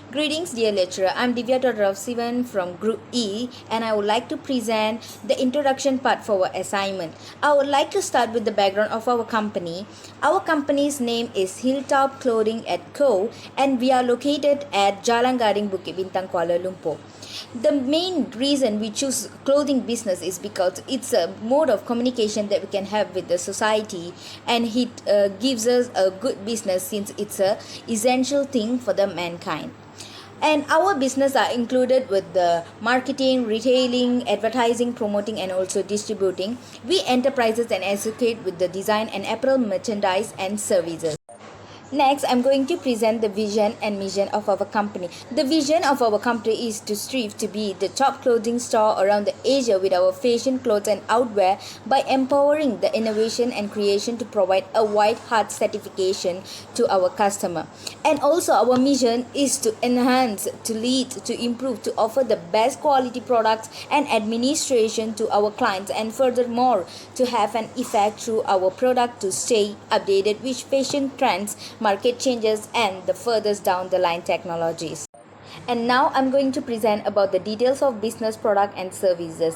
Greetings, dear lecturer. I'm Divya Sivan from Group E, and I would like to present the introduction part for our assignment. I would like to start with the background of our company. Our company's name is Hilltop Clothing Co, and we are located at Jalan Gading Bukit Bintang, Kuala Lumpur. The main reason we choose clothing business is because it's a mode of communication that we can have with the society, and it gives us a good business since it's a essential thing for the mankind. And our business are included with the marketing, retailing, advertising, promoting, and also distributing. We enterprises and educate with the design and apparel merchandise and services. Next, I'm going to present the vision and mission of our company. The vision of our company is to strive to be the top clothing store around the Asia with our fashion clothes and outwear by empowering the innovation and creation to provide a white heart certification to our customer. And also our mission is to enhance, to lead, to improve, to offer the best quality products and administration to our clients, and furthermore to have an effect through our product to stay updated with fashion trends, market changes, and the furthest down the line technologies. And now I'm going to present about the details of business, product, and services.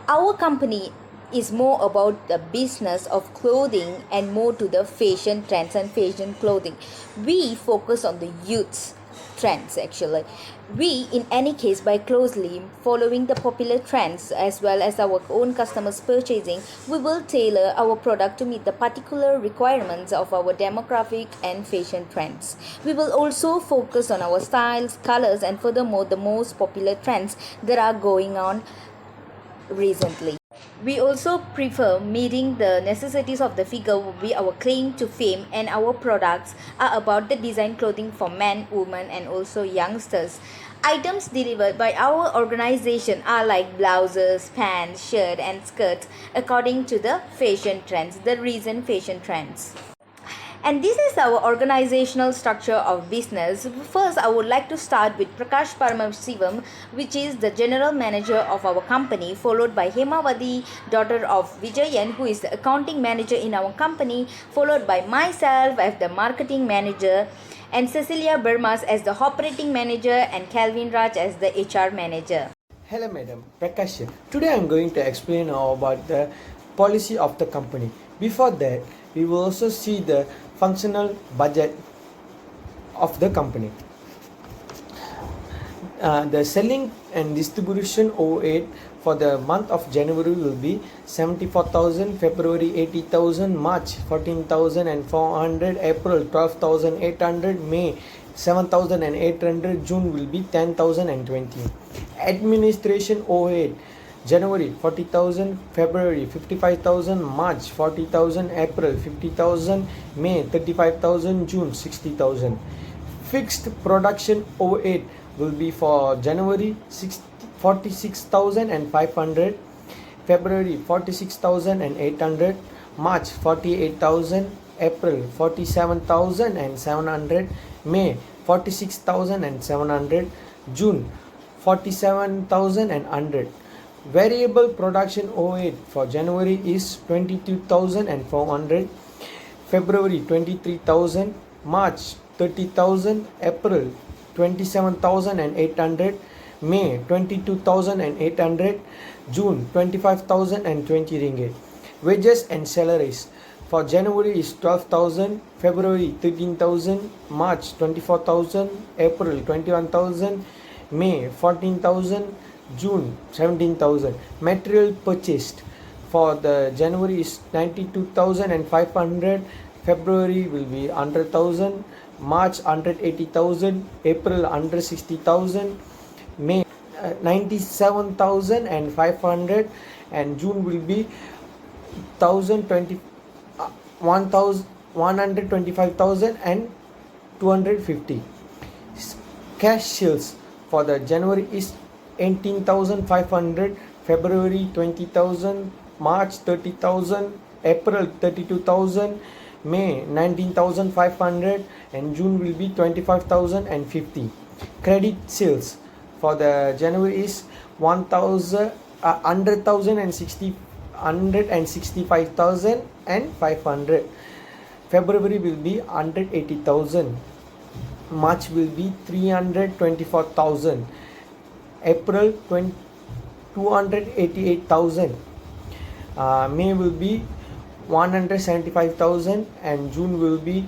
Our company is more about the business of clothing and more to the fashion trends and fashion clothing. We focus on the youths trends actually. We in any case by closely following the popular trends as well as our own customers purchasing, we will tailor our product to meet the particular requirements of our demographic and fashion trends. We will also focus on our styles, colors, and furthermore the most popular trends that are going on recently. We also prefer meeting the necessities of the figure will be our claim to fame, and our products are about the design clothing for men, women, and also youngsters. Items delivered by our organization are like blouses, pants, shirt, and skirts according to the fashion trends, the recent fashion trends. And this is our organizational structure of business. First, I would like to start with Prakash Paramasivam, which is the general manager of our company, followed by Hemavati, daughter of Vijayan, who is the accounting manager in our company, followed by myself as the marketing manager, and Cecilia Burmas as the operating manager, and Calvin Raj as the HR manager. Hello Madam, Prakash here. Today I am going to explain about the policy of the company. Before that, we will also see the functional budget of the company. The selling and distribution overhead for the month of January will be 74,000, February 80,000, March 14,400, April 12,800, May 7,800, June will be 10,020. Administration overhead January 40,000, February 55,000, March 40,000, April 50,000, May 35,000, June 60,000. Fixed production overhead will be for January 46,500, February 46,800, March 48,000, April 47,700, May 46,700, June 47,100. Variable production overhead for January is 22,400, February 23,000, March 30,000, April 27,800, May 22,800, June 25,020 ringgit. Wages and salaries for January is 12,000, February 13,000, March 24,000, April 21,000, May 14,000, June 17,000. Material purchased for the January is 92,500, February will be 100,000, March 180,000, April 160,000, May 97,500, and June will be 125,000 and 250. Cash sales for the January is 18,500, February 20,000, March 30,000, April 32,000, May 19,500, and June will be 25,050. Credit sales for the January is 165,500. February will be 180,000. March will be 324,000, April 288,000, May will be 175,000, and June will be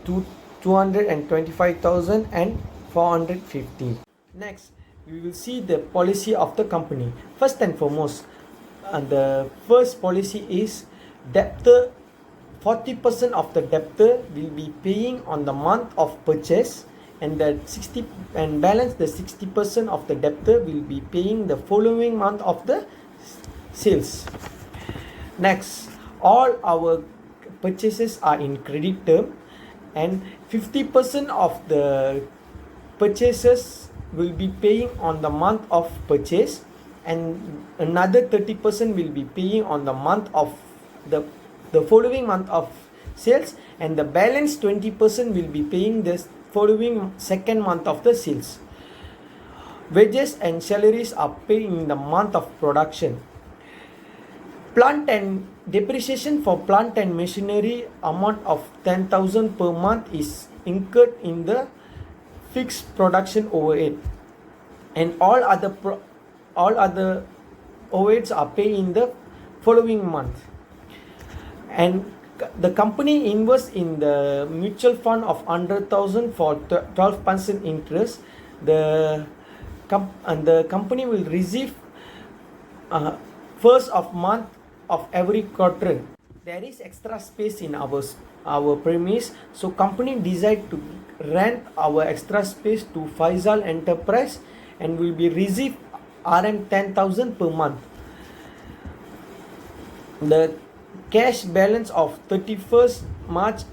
225,000 and 450. Next, we will see the policy of the company. First and foremost, the first policy is debtor. 40% of the debtor will be paying on the month of purchase, and the 60 and balance the 60% of the debtor will be paying the following month of the sales. Next, all our purchases are in credit term, and 50% of the purchases will be paying on the month of purchase, and another 30% will be paying on the month of the following month of sales, and the balance 20% will be paying the following second month of the sales. Wages and salaries are paid in the month of production. Plant and depreciation for plant and machinery amount of 10,000 per month is incurred in the fixed production overhead, and all other overheads are paid in the following month. And the company invests in the mutual fund of 100,000 for 12% interest. The company will receive first of month of every quarter. There is extra space in our premise, so company decide to rent our extra space to Faisal Enterprise, and will be receive RM 10,000 per month. The cash balance of 31st March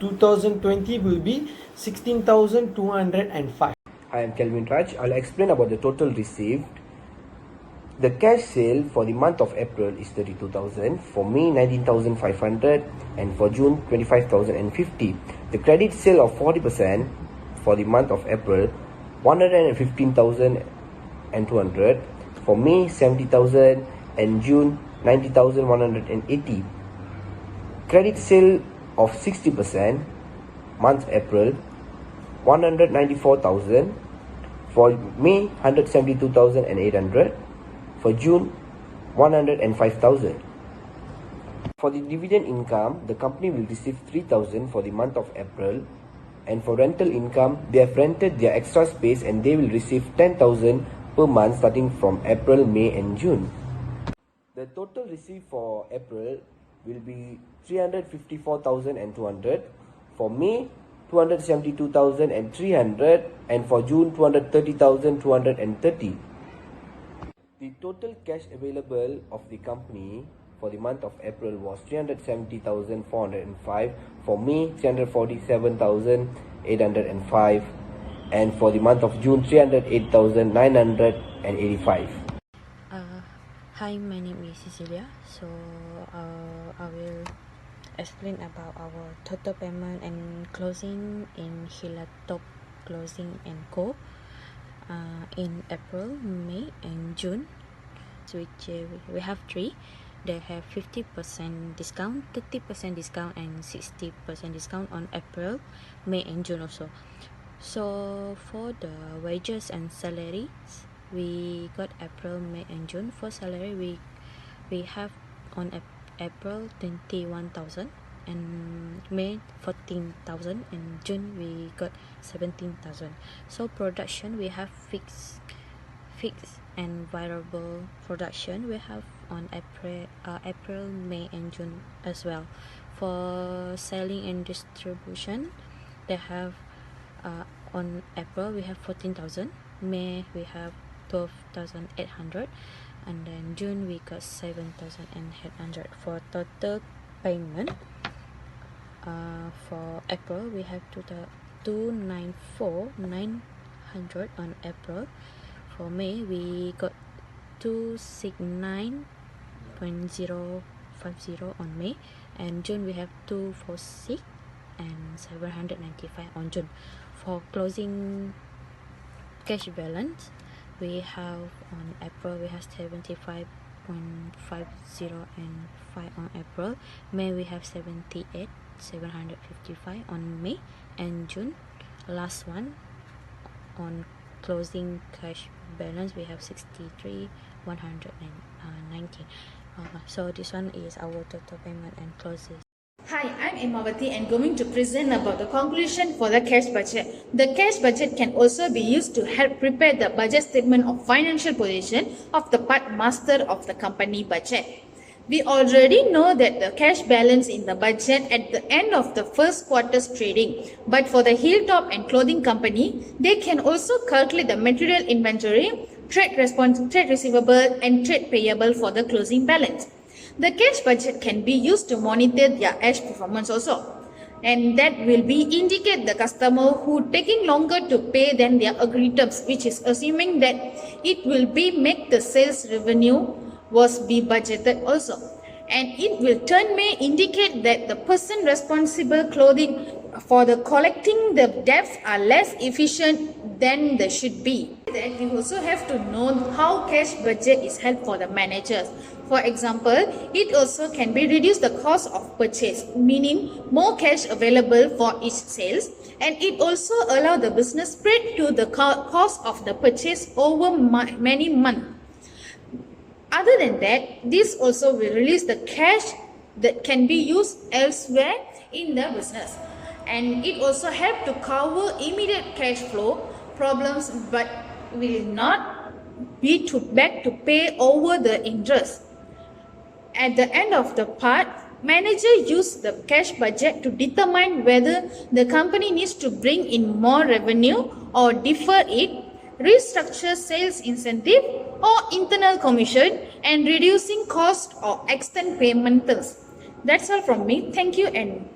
2020 will be 16,205. I am Kelvin Raj. I'll explain about the total received. The cash sale for the month of April is 32,000, for May 19,500, and for June 25,050. The credit sale of 40% for the month of April 115,200, for May 70,000, and June 90,180. Credit sale of 60% month April 194,000, for May 172,800, for June 105,000. For the dividend income, the company will receive 3,000 for the month of April, and for rental income, they have rented their extra space and they will receive 10,000 per month starting from April, May and June. The total received for April will be 354,200, for May 272,300, and for June 230,230. The total cash available of the company for the month of April was 370,405, for May 347,805, and for the month of June 308,985. Hi, my name is Cecilia. So I will explain about our total payment and closing in Hilltop Clothing Co. In April, May and June, which we have three. They have 50% discount, 30% discount, and 60% discount on April, May and June also. So for the wages and salaries, we got April, May and June. For salary, we have on April 21,000, and May 14,000, and June we got 17,000. So production, we have fixed and variable production. We have on April, May and June as well. For selling and distribution, they have on April we have 14,000, May we have 12,800, and then June we got 7,800. For total payment, for April we have 294,900 on April. For May we got 269,050 on May, and June we have 246 and 795 on June. For closing cash balance, we have on April we have 75.50 and 5 on April. May we have 78,755 on May, and June last one, on closing cash balance, we have 63,190. So this one is our total payment and closes. Hi, I'm Imavati and going to present about the conclusion for the cash budget. The cash budget can also be used to help prepare the budget statement of financial position of the part master of the company budget. We already know that the cash balance in the budget at the end of the first quarter's trading, but for the Hilltop and Clothing Company, they can also calculate the material inventory, trade receivable and trade payable for the closing balance. The cash budget can be used to monitor their cash performance also. And that will be indicate the customer who taking longer to pay than their agreed terms, which is assuming that it will be make the sales revenue was be budgeted also. And it will turn may indicate that the person responsible clothing for the collecting the debts are less efficient than they should be. Then we also have to know how cash budget is helpful for the managers. For example, it also can be reduce the cost of purchase, meaning more cash available for each sales, and it also allow the business spread to the cost of the purchase over many months. Other than that, this also will release the cash that can be used elsewhere in the business, and it also help to cover immediate cash flow problems, but will not be too back to pay over the interest. At the end of the part, manager use the cash budget to determine whether the company needs to bring in more revenue or defer it, restructure sales incentive or internal commission, and reducing cost or extend payment terms. That's all from me. Thank you and